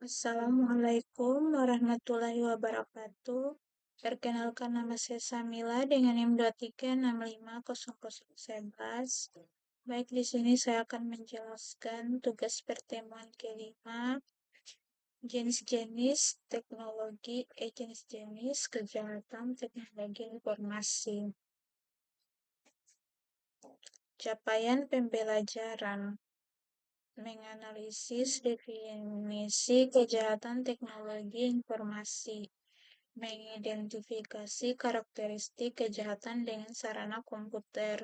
Assalamualaikum warahmatullahi wabarakatuh. Perkenalkan nama saya Samila dengan NIM 23650011. Baik, di sini saya akan menjelaskan tugas pertemuan kelima, jenis-jenis teknologi, jenis-jenis kejahatan teknologi informasi. Capaian pembelajaran menganalisis definisi kejahatan teknologi informasi, mengidentifikasi karakteristik kejahatan dengan sarana komputer,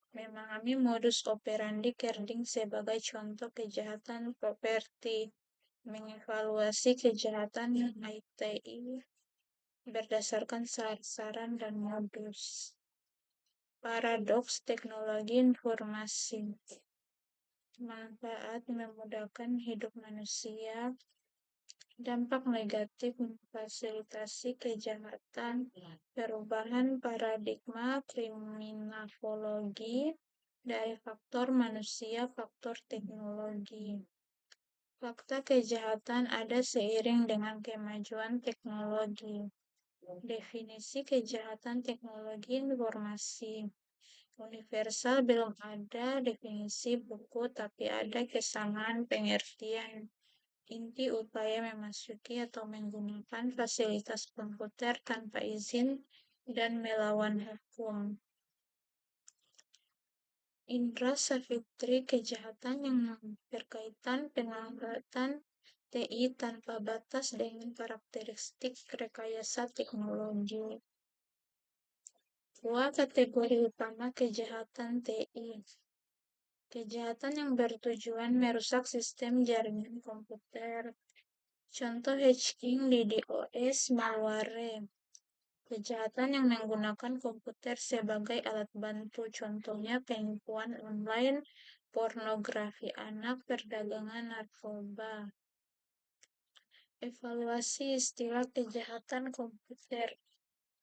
memahami modus operandi coding sebagai contoh kejahatan properti, mengevaluasi kejahatan ITI berdasarkan sasaran dan modus. Paradoks teknologi informasi. Manfaat memudahkan hidup manusia, dampak negatif memfasilitasi kejahatan, perubahan paradigma kriminologi dari faktor manusia faktor teknologi. Fakta kejahatan ada seiring dengan kemajuan teknologi. Definisi kejahatan teknologi informasi. Universal belum ada definisi buku, tapi ada kesamaan pengertian. Inti upaya memasuki atau menggunakan fasilitas komputer tanpa izin dan melawan hukum. Indra Savitri, kejahatan yang berkaitan pemanfaatan TI tanpa batas dengan karakteristik rekayasa teknologi. Dua kategori utama kejahatan TI. Kejahatan yang bertujuan merusak sistem jaringan komputer. Contoh hacking di DOS, malware. Kejahatan yang menggunakan komputer sebagai alat bantu. Contohnya penipuan online, pornografi anak, perdagangan narkoba. Evaluasi istilah kejahatan komputer.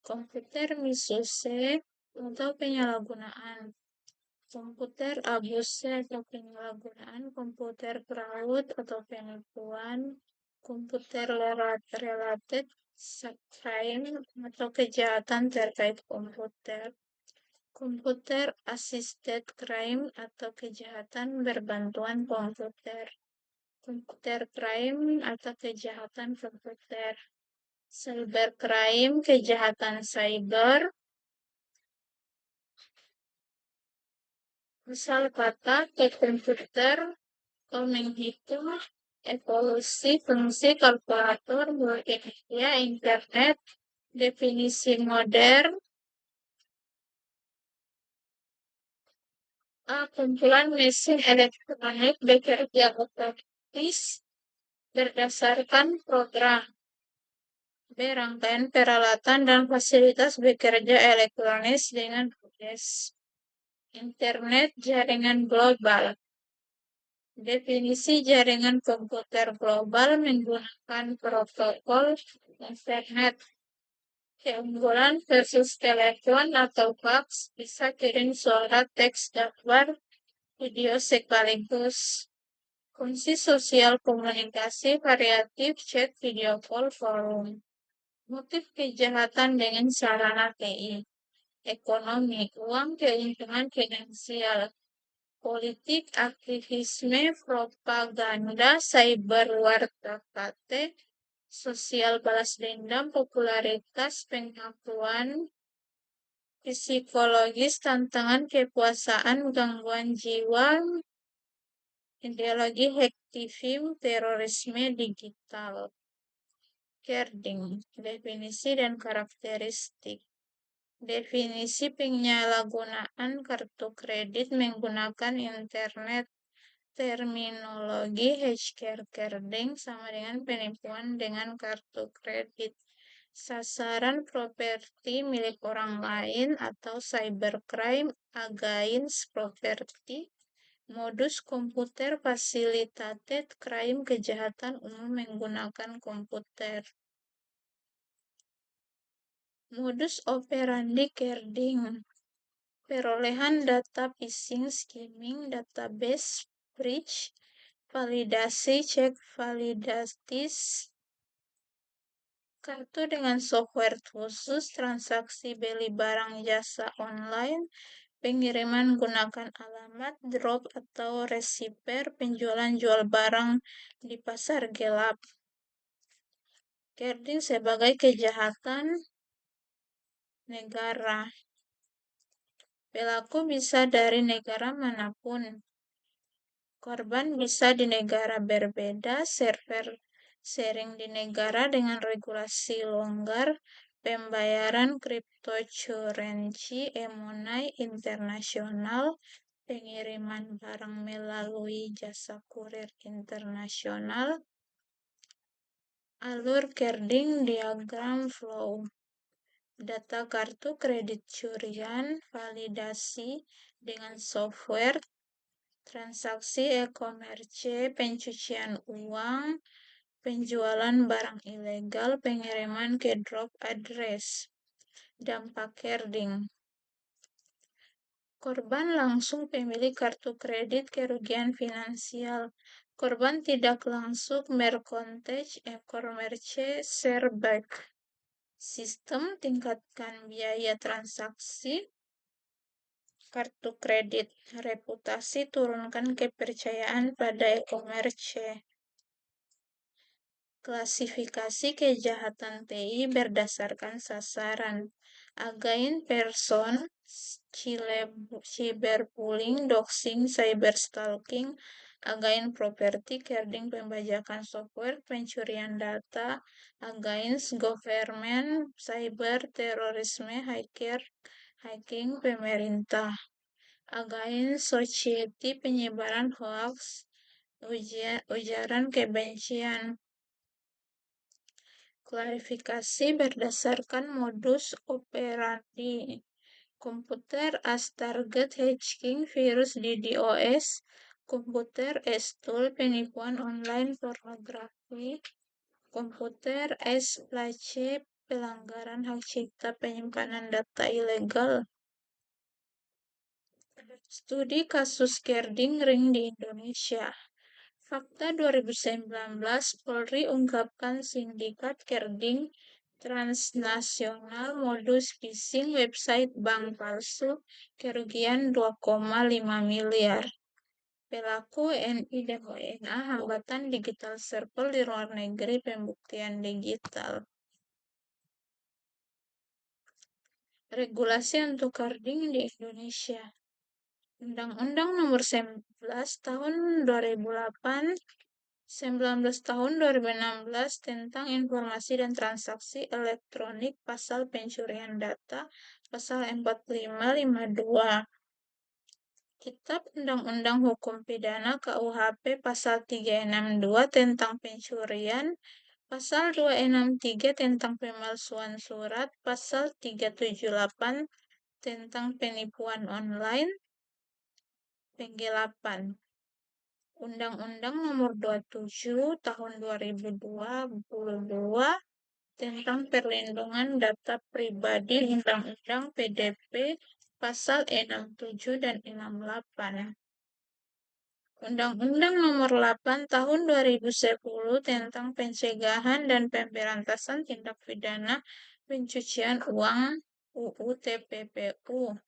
Komputer misuse atau penyalahgunaan. Komputer abuse atau penyalahgunaan, komputer fraud atau penipuan, komputer related crime atau kejahatan terkait komputer, komputer assisted crime atau kejahatan berbantuan komputer, komputer crime atau kejahatan komputer, cybercrime kejahatan cyber. Misal kata ke komputer atau menghitung evolusi fungsi kalkulator, multimedia, internet, definisi modern. Kumpulan mesin elektronik bekerja otomatis berdasarkan program. B. Rangkaian peralatan dan fasilitas bekerja elektronis dengan proses. Internet jaringan global. Definisi jaringan komputer global menggunakan protokol internet. Keunggulan versus telepon atau fax, bisa kirim suara, teks, gambar, video sekaligus. Fungsi sosial komunikasi variatif, chat, video call, forum. Motif kejahatan dengan sarana TI. Ekonomi, uang, keuntungan finansial. Politik, aktivisme, propaganda, cyber war KT, sosial balas dendam, popularitas, pengakuan, psikologis, tantangan kekuasaan, gangguan jiwa, ideologi hacktivism, terorisme digital. Coding, definisi dan karakteristik. Definisi penyalahgunaan kartu kredit menggunakan internet. Terminologi hacking sama dengan penipuan dengan kartu kredit. Sasaran properti milik orang lain atau cybercrime against property. Modus komputer facilitated crime kejahatan umum menggunakan komputer. Modus operandi coding. Perolehan data phishing, skimming, database breach, Validasi, cek validatis. Kartu dengan software khusus, transaksi beli barang jasa online, pengiriman gunakan alamat, drop atau receiver, penjualan jual barang di pasar gelap. Carding sebagai kejahatan negara. Pelaku bisa dari negara manapun. Korban bisa di negara berbeda, server sharing di negara dengan regulasi longgar, pembayaran cryptocurrency, e-money internasional, pengiriman barang melalui jasa kurir internasional, alur carding diagram flow, data kartu kredit curian, validasi dengan software, transaksi e-commerce, pencucian uang, penjualan barang ilegal, pengiriman ke drop address. Dampak carding. Korban langsung pemilik kartu kredit kerugian finansial. Korban tidak langsung merkontage e-commerce shareback. Sistem tingkatkan biaya transaksi kartu kredit. Reputasi turunkan kepercayaan pada e-commerce. Klasifikasi kejahatan TI berdasarkan sasaran. Again person, cyberbullying, doxing, cyberstalking, again property, carding, pembajakan software, pencurian data, against government, cyber, terorisme, hacking, pemerintah, against society, penyebaran hoax, ujaran kebencian. Klarifikasi berdasarkan modus operandi. Komputer as target hacking, virus DDoS, komputer as tool penipuan online pornografi, komputer as place pelanggaran hak cipta penyimpanan data ilegal. Studi kasus carding ring di Indonesia. Fakta 2019, Polri ungkapkan sindikat carding transnasional modus phishing website bank palsu kerugian 2,5 miliar. Pelaku NI dan WNA hambatan digital circle di luar negeri pembuktian digital. Regulasi untuk carding di Indonesia. Undang-Undang Nomor 11 Tahun 2008, 19 Tahun 2016 tentang Informasi dan Transaksi Elektronik, Pasal Pencurian Data, Pasal 4552. Kitab Undang-Undang Hukum Pidana KUHP Pasal 362 tentang pencurian, Pasal 263 tentang pemalsuan surat, Pasal 378 tentang penipuan online, penggelapan. Undang-Undang Nomor 27 Tahun 2022 tentang perlindungan data pribadi, Undang-Undang PDP Pasal 67 dan 68. Undang-Undang Nomor 8 Tahun 2010 tentang pencegahan dan pemberantasan tindak pidana pencucian uang UU TPPU.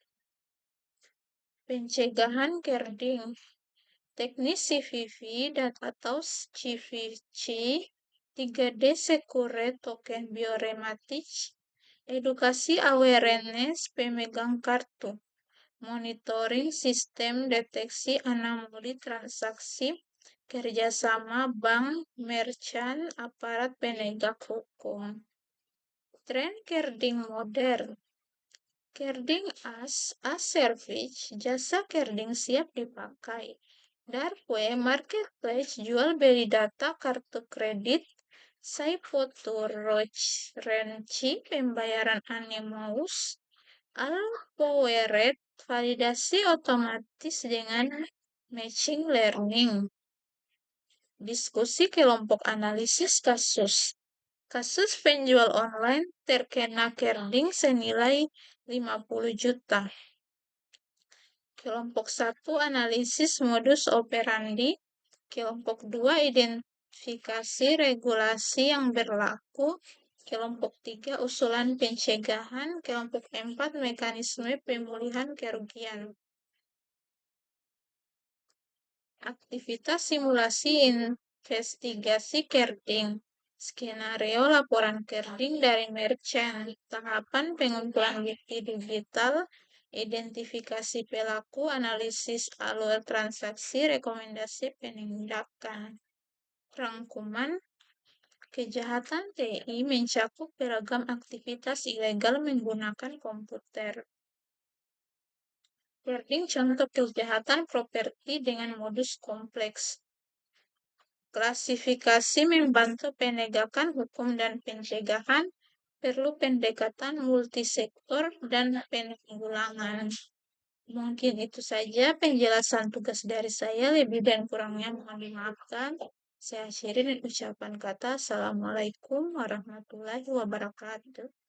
Pencegahan carding. Teknis CVV dan atau CVC, 3D Secure Token Biorematic, edukasi awareness pemegang kartu, monitoring sistem deteksi anomali transaksi, kerjasama bank, merchant, aparat penegak hukum. Tren carding modern. Carding as a service, jasa carding siap dipakai. Dark web marketplace jual beli data kartu kredit, Cyphotorenci pembayaran anonymous, Alpowered validasi otomatis dengan machine learning. Diskusi kelompok analisis kasus. Kasus penjual online terkena carding senilai 50 juta. Kelompok 1 analisis modus operandi. Kelompok 2 identifikasi regulasi yang berlaku. Kelompok 3 usulan pencegahan. Kelompok 4 mekanisme pemulihan kerugian. Aktivitas simulasi investigasi kerding. Skenario laporan kerding dari merchant. Tahapan pengumpulan bukti digital. Identifikasi pelaku, analisis alur transaksi, rekomendasi penindakan. Rangkuman, kejahatan TI mencakup beragam aktivitas ilegal menggunakan komputer. Kerding contoh kejahatan properti dengan modus kompleks. Klasifikasi membantu penegakan hukum dan pencegahan, perlu pendekatan multisektor dan penanggulangan. Mungkin itu saja penjelasan tugas dari saya, lebih dan kurangnya mohon dimaafkan. Saya akhiri dengan ucapan kata Assalamualaikum warahmatullahi wabarakatuh.